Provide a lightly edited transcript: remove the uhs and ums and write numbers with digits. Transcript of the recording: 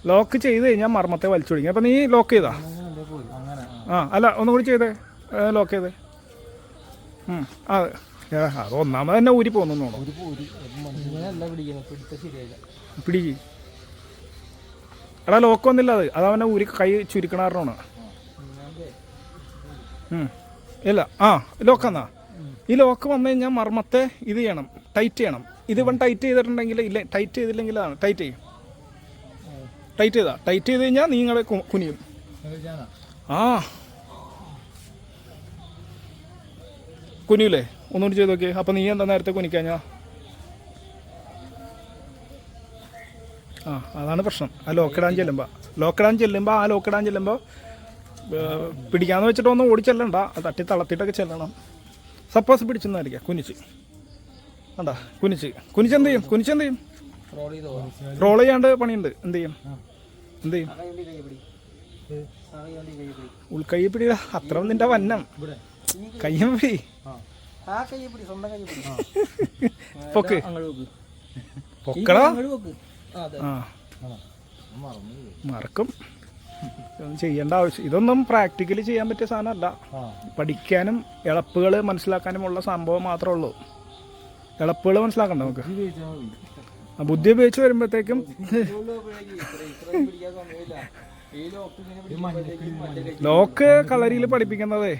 Lock ചെയ്ത് കഴിഞ്ഞാൽ മർമ്മത്തെ വലിച്ചു പിടിക്കും. അപ്പം നീ ലോക്ക് ചെയ്താ? ആ അല്ല ഒന്നും കൂടി ചെയ്തേ, ലോക്ക് ചെയ്തേ. അത് ഒന്നാമത് തന്നെ ഊരി പോകുന്നു. പിടിക്ക്. എടാ ലോക്ക് വന്നില്ല, അതവനെ ഊരി കൈ ചുരുക്കണാരണമാണ്. ഇല്ല ലോക്ക് എന്നാ ഈ ലോക്ക് വന്നു കഴിഞ്ഞാൽ മർമ്മത്തെ ഇത് ചെയ്യണം, ടൈറ്റ് ചെയ്യണം. ഇത് ഇവൻ ടൈറ്റ് ചെയ്തിട്ടുണ്ടെങ്കിൽ ഇല്ല, ടൈറ്റ് ചെയ്തില്ലെങ്കിൽ അതാണ് ടൈറ്റ് ചെയ്യും. ടൈറ്റ് ചെയ്ത് കഴിഞ്ഞാൽ നിങ്ങളെ കുനിയും. കുനിയില്ലേ? ഒന്നുകൂടി ചെയ്ത് നോക്കിയേ. അപ്പം നീ എന്താ നേരത്തെ കുനിക്കാഞ്ഞാ? അതാണ് പ്രശ്നം. ആ ലോക്കിടാൻ ചെല്ലുമ്പോൾ ആ ലോക്കിടാൻ ചെല്ലുമ്പോൾ പിടിക്കാന്ന് വെച്ചിട്ടൊന്നും ഓടിച്ചെല്ലണ്ട, തട്ടി തളർത്തിയിട്ടൊക്കെ ചെല്ലണം. സപ്പോസ് പിടിച്ചെന്നായിരിക്കാം കുനിച്ച്, കണ്ടാ കുനിച്ചെന്ത് ചെയ്യും? റോൾ ചെയ്യാണ്ട് പണിയുണ്ട്. എന്ത് ചെയ്യും? ഉൾക്കൈ പിടിയില്ല, അത്ര നിന്റെ വന്നം. കയ്യും പിടി, പൊക്ക് പൊക്കടാ. മറക്കും. ചെയ്യേണ്ട ആവശ്യം, ഇതൊന്നും പ്രാക്ടിക്കലി ചെയ്യാൻ പറ്റിയ സാധനമല്ല. പഠിക്കാനും എളപ്പുകൾ മനസ്സിലാക്കാനുമുള്ള സംഭവം മാത്രമേ ഉള്ളൂ. എളപ്പുകൾ മനസ്സിലാക്കണ്ട നമുക്ക്. ബുദ്ധി ഉപയോഗിച്ച് വരുമ്പോഴത്തേക്കും ലോക്ക് കളരിയിൽ പഠിപ്പിക്കുന്നതേ